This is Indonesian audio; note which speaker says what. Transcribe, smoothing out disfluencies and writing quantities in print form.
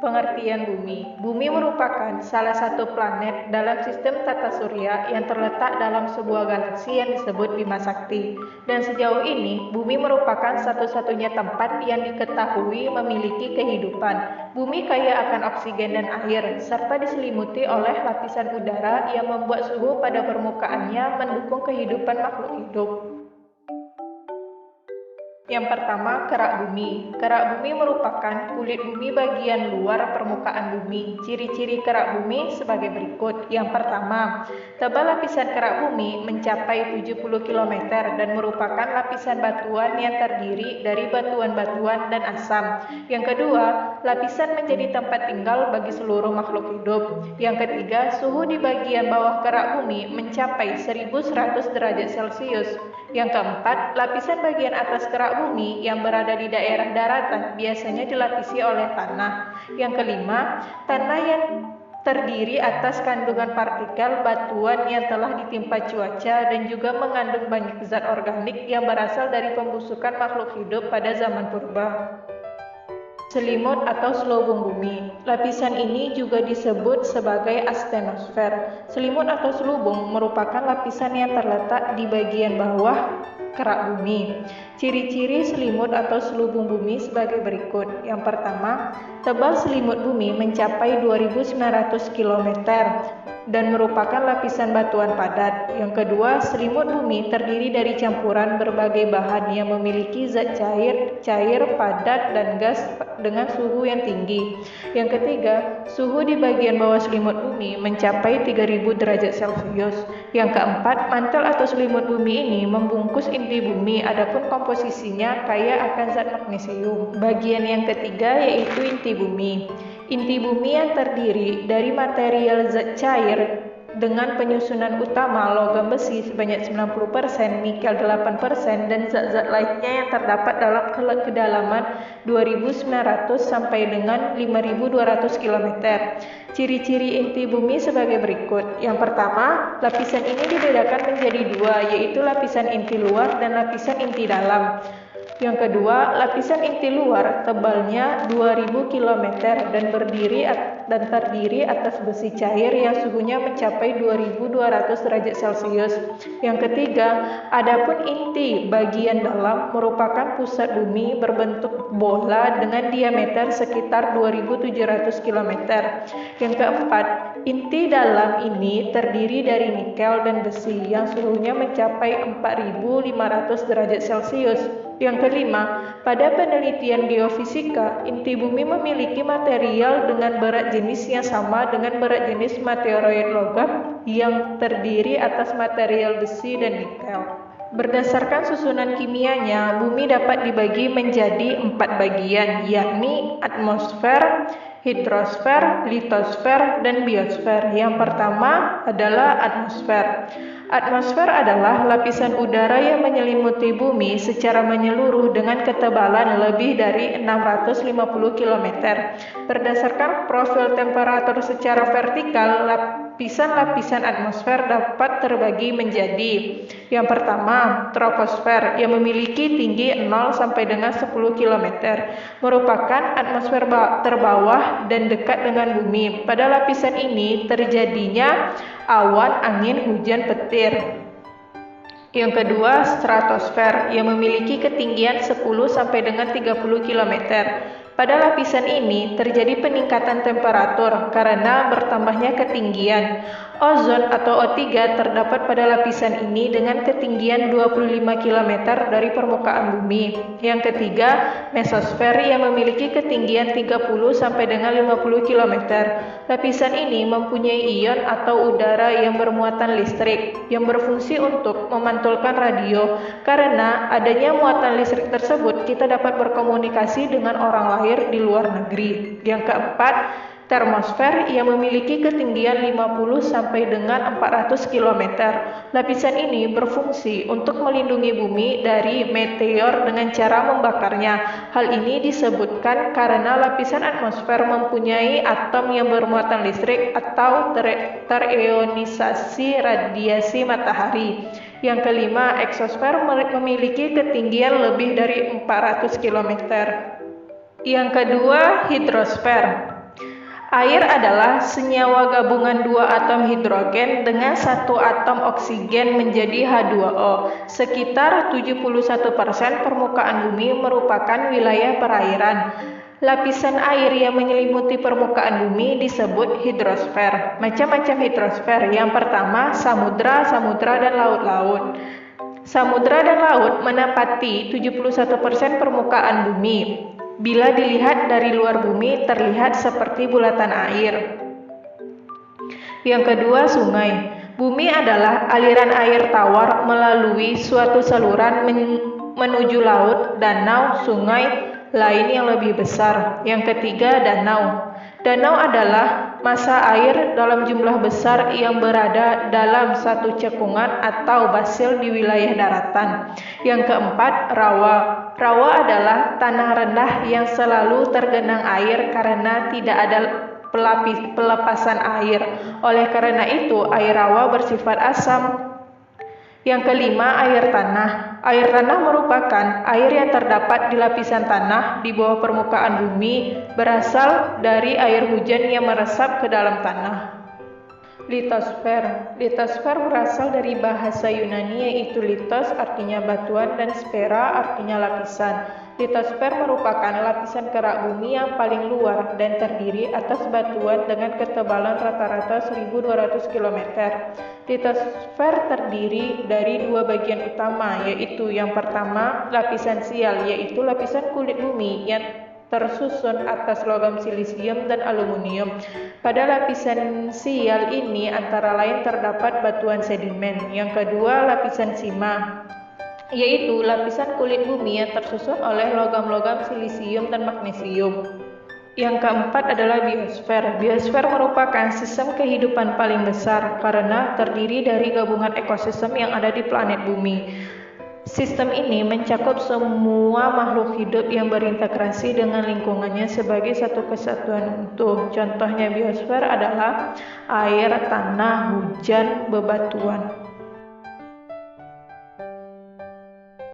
Speaker 1: Pengertian Bumi. Bumi merupakan salah satu planet dalam sistem tata surya yang terletak dalam sebuah galaksi yang disebut Bima Sakti. Dan sejauh ini, Bumi merupakan satu-satunya tempat yang diketahui memiliki kehidupan. Bumi kaya akan oksigen dan air, serta diselimuti oleh lapisan udara yang membuat suhu pada permukaannya mendukung kehidupan makhluk hidup. Yang pertama, kerak bumi. Kerak bumi merupakan kulit bumi bagian luar permukaan bumi. Ciri-ciri kerak bumi sebagai berikut. Yang pertama, tebal lapisan kerak bumi mencapai 70 km dan merupakan lapisan batuan yang terdiri dari batuan-batuan dan asam. Yang kedua, lapisan menjadi tempat tinggal bagi seluruh makhluk hidup. Yang ketiga, suhu di bagian bawah kerak bumi mencapai 1100 derajat Celcius. Yang keempat, lapisan bagian atas kerak bumi yang berada di daerah daratan biasanya dilapisi oleh tanah. Yang kelima, tanah yang terdiri atas kandungan partikel batuan yang telah ditimpa cuaca dan juga mengandung banyak zat organik yang berasal dari pembusukan makhluk hidup pada zaman purba. Selimut atau selubung bumi. Lapisan ini juga disebut sebagai astenosfer. Selimut atau selubung merupakan lapisan yang terletak di bagian bawah kerak bumi. Ciri-ciri selimut atau selubung bumi sebagai berikut. Yang pertama, tebal selimut bumi mencapai 2.900 km dan merupakan lapisan batuan padat. Yang kedua, selimut bumi terdiri dari campuran berbagai bahan yang memiliki zat cair, padat, dan gas dengan suhu yang tinggi. Yang ketiga, suhu di bagian bawah selimut bumi mencapai 3.000 derajat Celcius. Yang keempat, mantel atau selimut bumi ini membungkus inti bumi, adapun komposisinya kaya akan zat magnesium. Bagian yang ketiga yaitu inti bumi. Inti bumi yang terdiri dari material zat cair dengan penyusunan utama logam besi sebanyak 90%, nikel 8%, dan zat-zat lainnya yang terdapat dalam kedalaman 2.900 sampai dengan 5.200 km. Ciri-ciri inti bumi sebagai berikut. Yang pertama, lapisan ini dibedakan menjadi dua, yaitu lapisan inti luar dan lapisan inti dalam. Yang kedua, lapisan inti luar tebalnya 2000 km dan terdiri atas besi cair yang suhunya mencapai 2200 derajat Celcius. Yang ketiga, adapun inti bagian dalam merupakan pusat bumi berbentuk bola dengan diameter sekitar 2700 km. Yang keempat, inti dalam ini terdiri dari nikel dan besi yang suhunya mencapai 4500 derajat Celcius. Yang kelima, pada penelitian geofisika, inti bumi memiliki material dengan berat jenis yang sama dengan berat jenis meteoroid logam yang terdiri atas material besi dan nikel. Berdasarkan susunan kimianya, bumi dapat dibagi menjadi 4 bagian, yakni atmosfer, hidrosfer, litosfer, dan biosfer. Yang pertama adalah atmosfer. Atmosfer adalah lapisan udara yang menyelimuti bumi secara menyeluruh dengan ketebalan lebih dari 650 km. Berdasarkan profil temperatur secara vertikal, lapisan-lapisan atmosfer dapat terbagi menjadi: yang pertama, troposfer yang memiliki tinggi 0 sampai dengan 10 km, merupakan atmosfer terbawah dan dekat dengan bumi. Pada lapisan ini terjadinya awan, angin, hujan, petir. Yang kedua, stratosfer yang memiliki ketinggian 10 sampai dengan 30 km. Pada lapisan ini terjadi peningkatan temperatur karena bertambahnya ketinggian. Ozon atau O3 terdapat pada lapisan ini dengan ketinggian 25 km dari permukaan bumi. Yang ketiga, mesosfer yang memiliki ketinggian 30 sampai dengan 50 km. Lapisan ini mempunyai ion atau udara yang bermuatan listrik yang berfungsi untuk memantulkan radio. Karena adanya muatan listrik tersebut, kita dapat berkomunikasi dengan orang lain di luar negeri. Yang keempat, termosfer yang memiliki ketinggian 50 sampai dengan 400 km. Lapisan ini berfungsi untuk melindungi bumi dari meteor dengan cara membakarnya. Hal ini disebutkan karena lapisan atmosfer mempunyai atom yang bermuatan listrik atau terionisasi radiasi matahari. Yang kelima, eksosfer memiliki ketinggian lebih dari 400 km. Yang kedua, hidrosfer. Air adalah senyawa gabungan dua atom hidrogen dengan satu atom oksigen menjadi H2O. Sekitar 71% permukaan bumi merupakan wilayah perairan. Lapisan air yang menyelimuti permukaan bumi disebut hidrosfer. Macam-macam hidrosfer. Yang pertama, samudra, dan laut-laut. Samudra dan laut menempati 71% permukaan bumi. Bila dilihat dari luar bumi, terlihat seperti bulatan air. Yang kedua, sungai. Bumi adalah aliran air tawar melalui suatu saluran menuju laut, danau, sungai lain yang lebih besar. Yang ketiga, danau. Danau adalah massa air dalam jumlah besar yang berada dalam satu cekungan atau basil di wilayah daratan. Yang keempat, rawa. Rawa adalah tanah rendah yang selalu tergenang air karena tidak ada pelepasan air. Oleh karena itu, air rawa bersifat asam. Yang kelima, air tanah. Air tanah merupakan air yang terdapat di lapisan tanah di bawah permukaan bumi, berasal dari air hujan yang meresap ke dalam tanah. Litosfer. Litosfer berasal dari bahasa Yunani yaitu litos artinya batuan dan sfera artinya lapisan. Litosfer merupakan lapisan kerak bumi yang paling luar dan terdiri atas batuan dengan ketebalan rata-rata 1200 km. Litosfer terdiri dari dua bagian utama, yaitu yang pertama lapisan sial, yaitu lapisan kulit bumi yang tersusun atas logam silisium dan aluminium. Pada lapisan sial ini antara lain terdapat batuan sedimen. Yang kedua, lapisan sima, yaitu lapisan kulit bumi yang tersusun oleh logam-logam silisium dan magnesium. Yang keempat adalah biosfer. Biosfer merupakan sistem kehidupan paling besar karena terdiri dari gabungan ekosistem yang ada di planet bumi. Sistem ini mencakup semua makhluk hidup yang berintegrasi dengan lingkungannya sebagai satu kesatuan utuh. Contohnya biosfer adalah air, tanah, hujan, bebatuan.